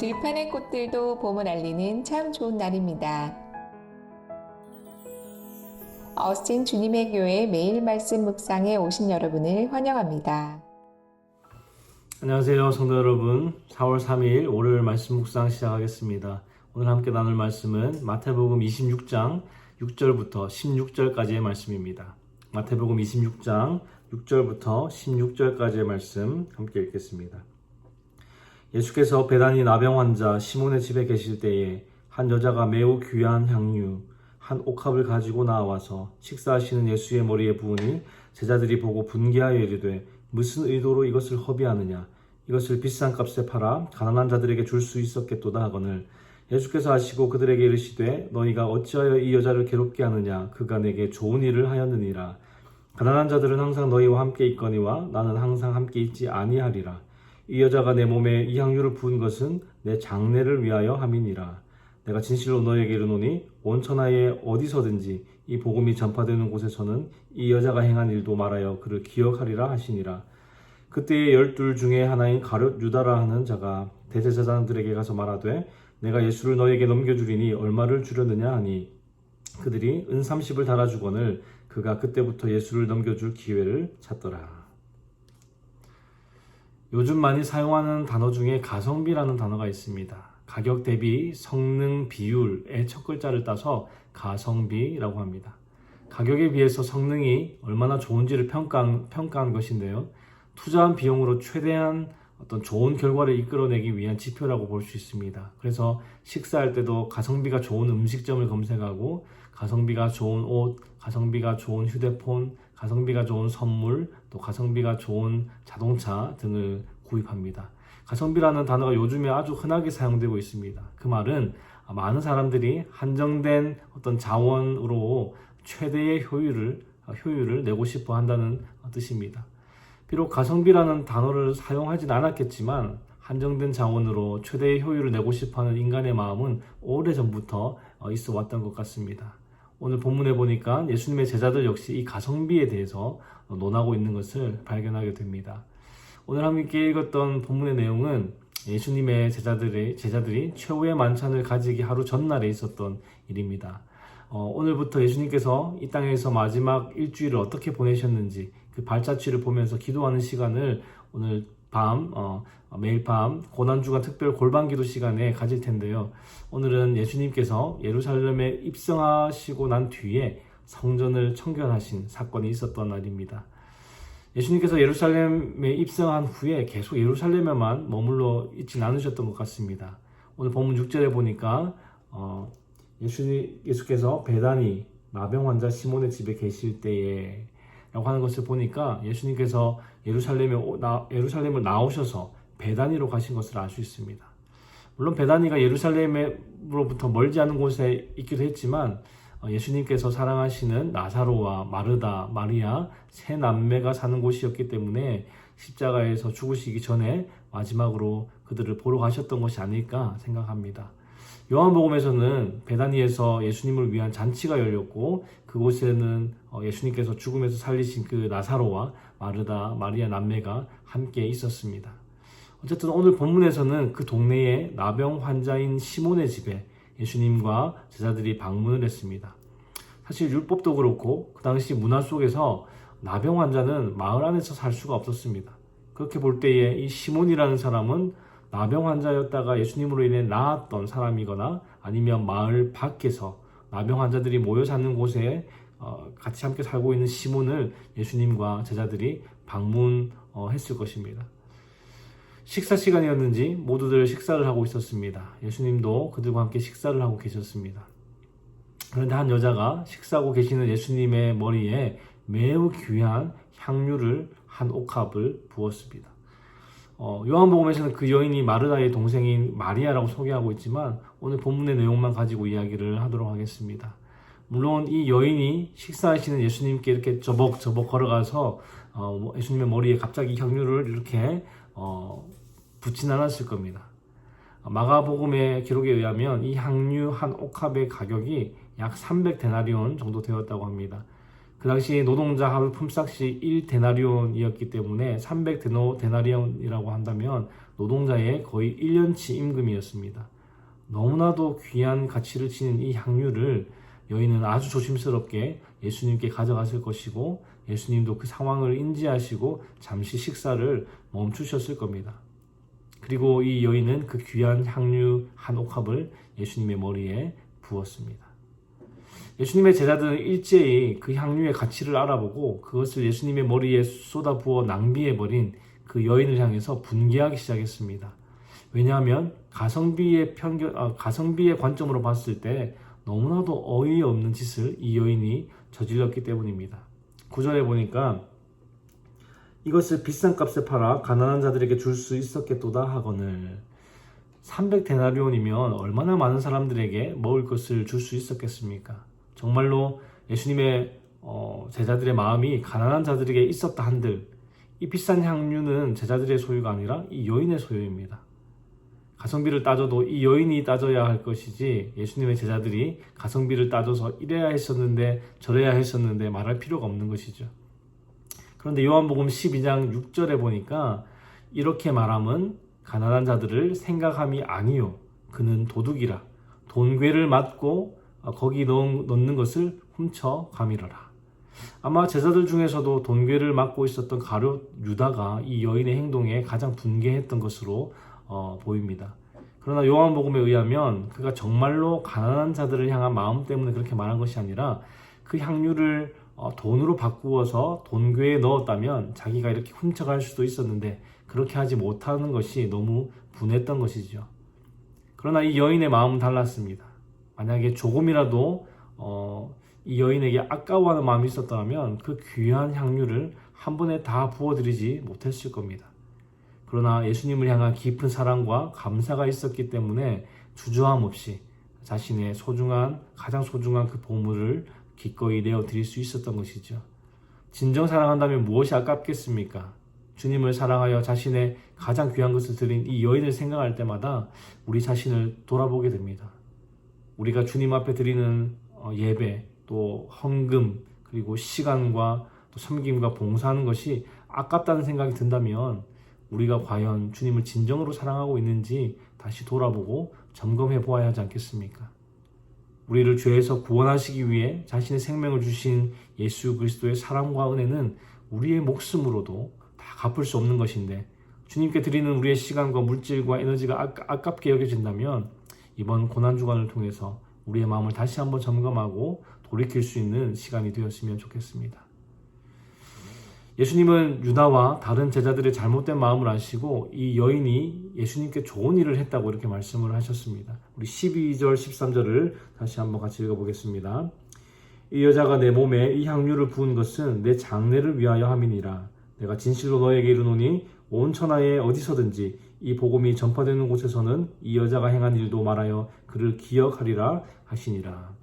들판의 꽃들도 봄을 알리는 참 좋은 날입니다. 어스틴 주님의 교회 매일 말씀 묵상에 오신 여러분을 환영합니다. 안녕하세요, 성도 여러분. 4월 3일 월요일 말씀 묵상 시작하겠습니다. 오늘 함께 나눌 말씀은 마태복음 26장 6절부터 16절까지의 말씀입니다. 마태복음 26장 6절부터 16절까지의 말씀 함께 읽겠습니다. 예수께서 베다니 나병 환자 시몬의 집에 계실 때에 한 여자가 매우 귀한 향유 한 옥합을 가지고 나와서 식사하시는 예수의 머리에 부으니 제자들이 보고 분개하여 이르되 무슨 의도로 이것을 허비하느냐, 이것을 비싼 값에 팔아 가난한 자들에게 줄 수 있었겠도다 하거늘, 예수께서 하시고 그들에게 이르시되 너희가 어찌하여 이 여자를 괴롭게 하느냐, 그가 내게 좋은 일을 하였느니라. 가난한 자들은 항상 너희와 함께 있거니와 나는 항상 함께 있지 아니하리라. 이 여자가 내 몸에 이 향유를 부은 것은 내 장례를 위하여 함이니라. 내가 진실로 너희에게 이르노니 온 천하에 어디서든지 이 복음이 전파되는 곳에서는 이 여자가 행한 일도 말하여 그를 기억하리라 하시니라. 그때에 12 중에 하나인 가룟 유다라 하는 자가 대제사장들에게 가서 말하되 내가 예수를 너희에게 넘겨주리니 얼마를 주려느냐 하니 그들이 은 30을 달아주거늘 그가 그때부터 예수를 넘겨줄 기회를 찾더라. 요즘 많이 사용하는 단어 중에 가성비라는 단어가 있습니다. 가격 대비 성능 비율의 첫 글자를 따서 가성비라고 합니다. 가격에 비해서 성능이 얼마나 좋은지를 평가한 것인데요. 투자한 비용으로 최대한 어떤 좋은 결과를 이끌어내기 위한 지표라고 볼 수 있습니다. 그래서 식사할 때도 가성비가 좋은 음식점을 검색하고 가성비가 좋은 옷, 가성비가 좋은 휴대폰, 가성비가 좋은 선물, 또 가성비가 좋은 자동차 등을 구입합니다. 가성비라는 단어가 요즘에 아주 흔하게 사용되고 있습니다. 그 말은 많은 사람들이 한정된 어떤 자원으로 최대의 효율을 내고 싶어 한다는 뜻입니다. 비록 가성비라는 단어를 사용하진 않았겠지만 한정된 자원으로 최대의 효율을 내고 싶어 하는 인간의 마음은 오래전부터 있어 왔던 것 같습니다. 오늘 본문에 보니까 예수님의 제자들 역시 이 가성비에 대해서 논하고 있는 것을 발견하게 됩니다. 오늘 함께 읽었던 본문의 내용은 예수님의 제자들이 최후의 만찬을 가지기 하루 전날에 있었던 일입니다. 오늘부터 예수님께서 이 땅에서 마지막 일주일을 어떻게 보내셨는지 그 발자취를 보면서 기도하는 시간을 오늘 매일 밤 고난주간 특별 골방기도 시간에 가질 텐데요. 오늘은 예수님께서 예루살렘에 입성하시고 난 뒤에 성전을 청결하신 사건이 있었던 날입니다. 예수님께서 예루살렘에 입성한 후에 계속 예루살렘에만 머물러 있진 않으셨던 것 같습니다. 오늘 본문 6절에 보니까 예수께서 베다니 나병 환자 시몬의 집에 계실 때에 라고 하는 것을 보니까 예수님께서 예루살렘을 나오셔서 베다니로 가신 것을 알 수 있습니다. 물론 베다니가 예루살렘으로부터 멀지 않은 곳에 있기도 했지만 예수님께서 사랑하시는 나사로와 마르다, 마리아 세 남매가 사는 곳이었기 때문에 십자가에서 죽으시기 전에 마지막으로 그들을 보러 가셨던 것이 아닐까 생각합니다. 요한복음에서는 베다니에서 예수님을 위한 잔치가 열렸고 그곳에는 예수님께서 죽음에서 살리신 그 나사로와 마르다, 마리아 남매가 함께 있었습니다. 어쨌든 오늘 본문에서는 그 동네에 나병 환자인 시몬의 집에 예수님과 제자들이 방문을 했습니다. 사실 율법도 그렇고 그 당시 문화 속에서 나병 환자는 마을 안에서 살 수가 없었습니다. 그렇게 볼 때에 이 시몬이라는 사람은 나병 환자였다가 예수님으로 인해 나았던 사람이거나 아니면 마을 밖에서 나병 환자들이 모여 사는 곳에 같이 함께 살고 있는 시몬을 예수님과 제자들이 방문했을 것입니다. 식사 시간이었는지 모두들 식사를 하고 있었습니다. 예수님도 그들과 함께 식사를 하고 계셨습니다. 그런데 한 여자가 식사하고 계시는 예수님의 머리에 매우 귀한 향유를 한 옥합을 부었습니다. 요한복음에서는 그 여인이 마르다의 동생인 마리아라고 소개하고 있지만 오늘 본문의 내용만 가지고 이야기를 하도록 하겠습니다. 물론 이 여인이 식사하시는 예수님께 이렇게 저벅저벅 걸어가서 예수님의 머리에 갑자기 향유를 이렇게 붓진 않았을 겁니다. 마가복음의 기록에 의하면 이 향유 한 옥합의 가격이 약 300데나리온 정도 되었다고 합니다. 그 당시 노동자 하루 품삯이 1데나리온이었기 때문에 300데나리온이라고 한다면 노동자의 거의 1년치 임금이었습니다. 너무나도 귀한 가치를 지닌 이 향유를 여인은 아주 조심스럽게 예수님께 가져갔을 것이고 예수님도 그 상황을 인지하시고 잠시 식사를 멈추셨을 겁니다. 그리고 이 여인은 그 귀한 향유 한 옥합을 예수님의 머리에 부었습니다. 예수님의 제자들은 일제히 그 향유의 가치를 알아보고 그것을 예수님의 머리에 쏟아부어 낭비해버린 그 여인을 향해서 분개하기 시작했습니다. 왜냐하면 가성비의 관점으로 봤을 때 너무나도 어이없는 짓을 이 여인이 저질렀기 때문입니다. 9절에 보니까 이것을 비싼 값에 팔아 가난한 자들에게 줄 수 있었겠도다 하거늘. 300데나리온이면 얼마나 많은 사람들에게 먹을 것을 줄 수 있었겠습니까? 정말로 예수님의 제자들의 마음이 가난한 자들에게 있었다 한들 이 비싼 향유는 제자들의 소유가 아니라 이 여인의 소유입니다. 가성비를 따져도 이 여인이 따져야 할 것이지 예수님의 제자들이 가성비를 따져서 이래야 했었는데 저래야 했었는데 말할 필요가 없는 것이죠. 그런데 요한복음 12장 6절에 보니까 이렇게 말함은 가난한 자들을 생각함이 아니요 그는 도둑이라 돈괴를 맞고 거기 넣는 것을 훔쳐 가밀어라. 아마 제자들 중에서도 돈괴를 맞고 있었던 가룟 유다가 이 여인의 행동에 가장 분개했던 것으로 보입니다. 그러나 요한복음에 의하면 그가 정말로 가난한 자들을 향한 마음 때문에 그렇게 말한 것이 아니라 그 향유를 돈으로 바꾸어서 돈괴에 넣었다면 자기가 이렇게 훔쳐갈 수도 있었는데 그렇게 하지 못하는 것이 너무 분했던 것이죠. 그러나 이 여인의 마음은 달랐습니다. 만약에 조금이라도 이 여인에게 아까워하는 마음이 있었다면 그 귀한 향유를 한 번에 다 부어드리지 못했을 겁니다. 그러나 예수님을 향한 깊은 사랑과 감사가 있었기 때문에 주저함 없이 자신의 가장 소중한 그 보물을 기꺼이 내어드릴 수 있었던 것이죠. 진정 사랑한다면 무엇이 아깝겠습니까? 주님을 사랑하여 자신의 가장 귀한 것을 드린 이 여인을 생각할 때마다 우리 자신을 돌아보게 됩니다. 우리가 주님 앞에 드리는 예배, 또 헌금, 그리고 시간과 또 섬김과 봉사하는 것이 아깝다는 생각이 든다면 우리가 과연 주님을 진정으로 사랑하고 있는지 다시 돌아보고 점검해 보아야 하지 않겠습니까? 우리를 죄에서 구원하시기 위해 자신의 생명을 주신 예수 그리스도의 사랑과 은혜는 우리의 목숨으로도 다 갚을 수 없는 것인데 주님께 드리는 우리의 시간과 물질과 에너지가 아깝게 여겨진다면 이번 고난주간을 통해서 우리의 마음을 다시 한번 점검하고 돌이킬 수 있는 시간이 되었으면 좋겠습니다. 예수님은 유다와 다른 제자들의 잘못된 마음을 아시고 이 여인이 예수님께 좋은 일을 했다고 이렇게 말씀을 하셨습니다. 우리 12절, 13절을 다시 한번 같이 읽어보겠습니다. 이 여자가 내 몸에 이 향유를 부은 것은 내 장례를 위하여 함이니라. 내가 진실로 너에게 이르노니 온 천하에 어디서든지 이 복음이 전파되는 곳에서는 이 여자가 행한 일도 말하여 그를 기억하리라 하시니라.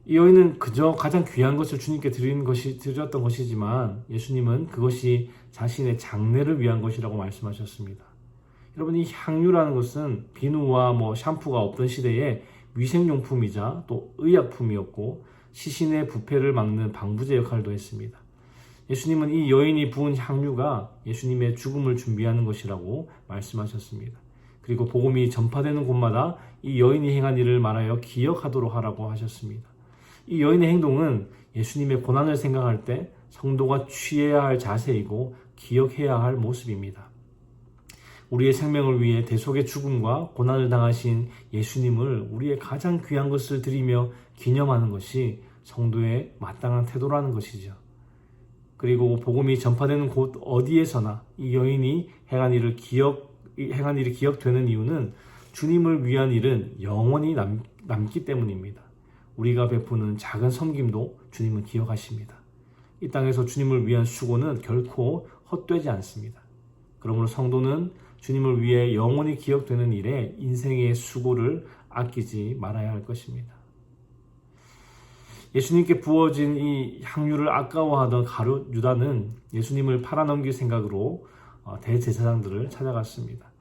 이 여인은 그저 가장 귀한 것을 주님께 드렸던 것이지만 예수님은 그것이 자신의 장례를 위한 것이라고 말씀하셨습니다. 여러분, 이 향유라는 것은 비누와 샴푸가 없던 시대에 위생용품이자 또 의약품이었고 시신의 부패를 막는 방부제 역할도 했습니다. 예수님은 이 여인이 부은 향유가 예수님의 죽음을 준비하는 것이라고 말씀하셨습니다. 그리고 복음이 전파되는 곳마다 이 여인이 행한 일을 말하여 기억하도록 하라고 하셨습니다. 이 여인의 행동은 예수님의 고난을 생각할 때 성도가 취해야 할 자세이고 기억해야 할 모습입니다. 우리의 생명을 위해 대속의 죽음과 고난을 당하신 예수님을 우리의 가장 귀한 것을 드리며 기념하는 것이 성도의 마땅한 태도라는 것이죠. 그리고 복음이 전파되는 곳 어디에서나 이 여인이 행한 일이 기억되는 이유는 주님을 위한 일은 영원히 남기 때문입니다. 우리가 베푸는 작은 섬김도 주님은 기억하십니다. 이 땅에서 주님을 위한 수고는 결코 헛되지 않습니다. 그러므로 성도는 주님을 위해 영원히 기억되는 일에 인생의 수고를 아끼지 말아야 할 것입니다. 예수님께 부어진 이 향유를 아까워하던 가룟 유다는 예수님을 팔아넘길 생각으로 대제사장들을 찾아갔습니다.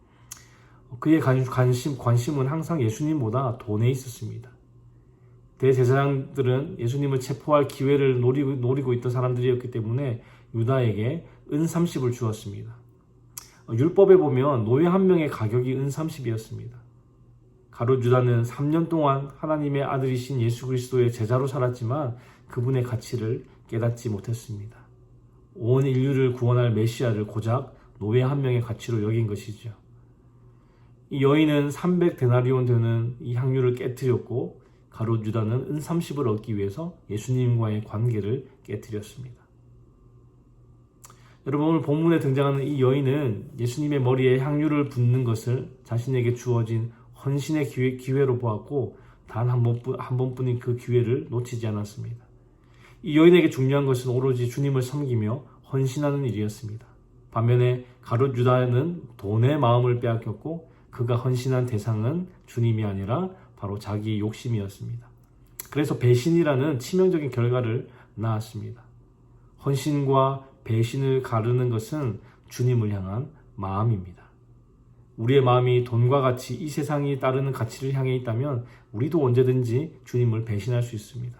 그의 관심은 항상 예수님보다 돈에 있었습니다. 대제사장들은 예수님을 체포할 기회를 노리고 있던 사람들이었기 때문에 유다에게 은 30을 주었습니다. 율법에 보면 노예 한 명의 가격이 은 30이었습니다. 가룟 유다는 3년 동안 하나님의 아들이신 예수 그리스도의 제자로 살았지만 그분의 가치를 깨닫지 못했습니다. 온 인류를 구원할 메시아를 고작 노예 한 명의 가치로 여긴 것이죠. 이 여인은 300데나리온 되는 이 향유를 깨뜨렸고 가룟 유다는 은 30을 얻기 위해서 예수님과의 관계를 깨뜨렸습니다. 여러분, 오늘 본문에 등장하는 이 여인은 예수님의 머리에 향유를 붓는 것을 자신에게 주어진 헌신의 기회로 보았고 단 한 번뿐인 그 기회를 놓치지 않았습니다. 이 여인에게 중요한 것은 오로지 주님을 섬기며 헌신하는 일이었습니다. 반면에 가룟 유다는 돈의 마음을 빼앗겼고 그가 헌신한 대상은 주님이 아니라 바로 자기 욕심이었습니다. 그래서 배신이라는 치명적인 결과를 낳았습니다. 헌신과 배신을 가르는 것은 주님을 향한 마음입니다. 우리의 마음이 돈과 같이 이 세상이 따르는 가치를 향해 있다면 우리도 언제든지 주님을 배신할 수 있습니다.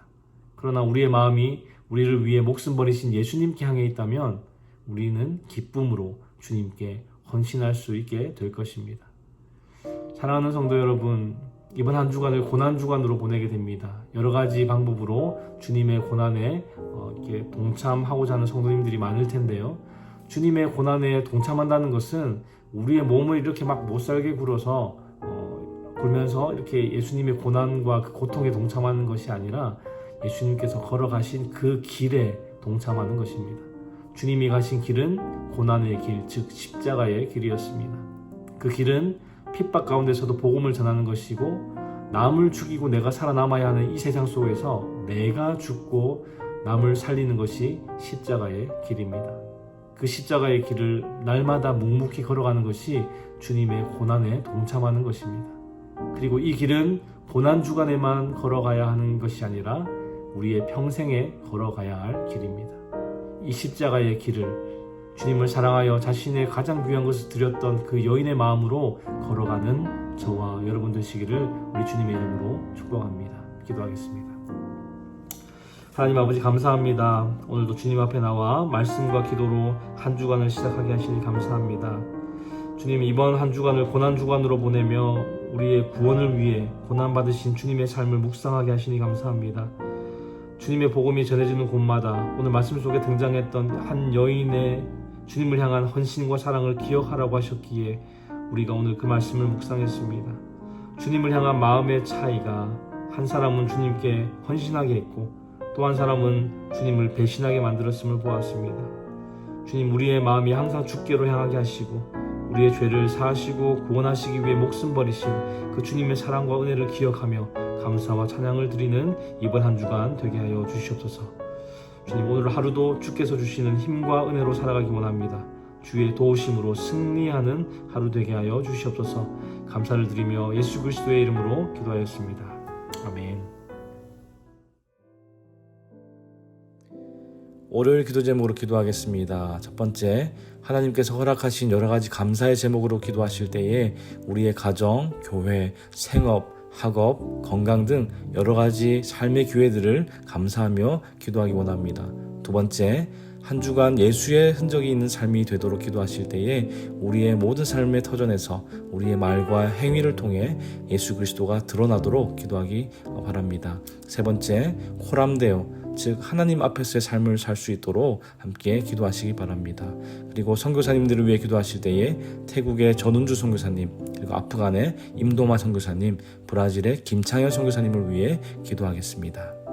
그러나 우리의 마음이 우리를 위해 목숨 버리신 예수님께 향해 있다면 우리는 기쁨으로 주님께 헌신할 수 있게 될 것입니다. 사랑하는 성도 여러분, 이번 한 주간을 고난주간으로 보내게 됩니다. 여러 가지 방법으로 주님의 고난에 이렇게 동참하고자 하는 성도님들이 많을 텐데요. 주님의 고난에 동참한다는 것은 우리의 몸을 이렇게 막 못살게 굴어서 굴면서 이렇게 예수님의 고난과 그 고통에 동참하는 것이 아니라 예수님께서 걸어가신 그 길에 동참하는 것입니다. 주님이 가신 길은 고난의 길, 즉 십자가의 길이었습니다. 그 길은 핍박 가운데서도 복음을 전하는 것이고 남을 죽이고 내가 살아남아야 하는 이 세상 속에서 내가 죽고 남을 살리는 것이 십자가의 길입니다. 그 십자가의 길을 날마다 묵묵히 걸어가는 것이 주님의 고난에 동참하는 것입니다. 그리고 이 길은 고난주간에만 걸어가야 하는 것이 아니라 우리의 평생에 걸어가야 할 길입니다. 이 십자가의 길을 주님을 사랑하여 자신의 가장 귀한 것을 드렸던 그 여인의 마음으로 걸어가는 저와 여러분 되시기를 우리 주님의 이름으로 축복합니다. 기도하겠습니다. 하나님 아버지 감사합니다. 오늘도 주님 앞에 나와 말씀과 기도로 한 주간을 시작하게 하시니 감사합니다. 주님, 이번 한 주간을 고난주간으로 보내며 우리의 구원을 위해 고난받으신 주님의 삶을 묵상하게 하시니 감사합니다. 주님의 복음이 전해지는 곳마다 오늘 말씀 속에 등장했던 한 여인의 주님을 향한 헌신과 사랑을 기억하라고 하셨기에 우리가 오늘 그 말씀을 묵상했습니다. 주님을 향한 마음의 차이가 한 사람은 주님께 헌신하게 했고 또 한 사람은 주님을 배신하게 만들었음을 보았습니다. 주님, 우리의 마음이 항상 주께로 향하게 하시고 우리의 죄를 사하시고 구원하시기 위해 목숨 버리신 그 주님의 사랑과 은혜를 기억하며 감사와 찬양을 드리는 이번 한 주간 되게 하여 주시옵소서. 주님, 오늘 하루도 주께서 주시는 힘과 은혜로 살아가기 원합니다. 주의 도우심으로 승리하는 하루 되게 하여 주시옵소서. 감사를 드리며 예수 그리스도의 이름으로 기도하였습니다. 아멘. 월요일 기도 제목으로 기도하겠습니다. 첫 번째, 하나님께서 허락하신 여러 가지 감사의 제목으로 기도하실 때에 우리의 가정, 교회, 생업, 학업, 건강 등 여러 가지 삶의 기회들을 감사하며 기도하기 원합니다. 두 번째, 한 주간 예수의 흔적이 있는 삶이 되도록 기도하실 때에 우리의 모든 삶의 터전에서 우리의 말과 행위를 통해 예수 그리스도가 드러나도록 기도하기 바랍니다. 세 번째, 코람데오, 즉 하나님 앞에서의 삶을 살 수 있도록 함께 기도하시기 바랍니다. 그리고 선교사님들을 위해 기도하실 때에 태국의 전운주 선교사님, 그리고 아프간의 임도마 선교사님, 브라질의 김창현 선교사님을 위해 기도하겠습니다.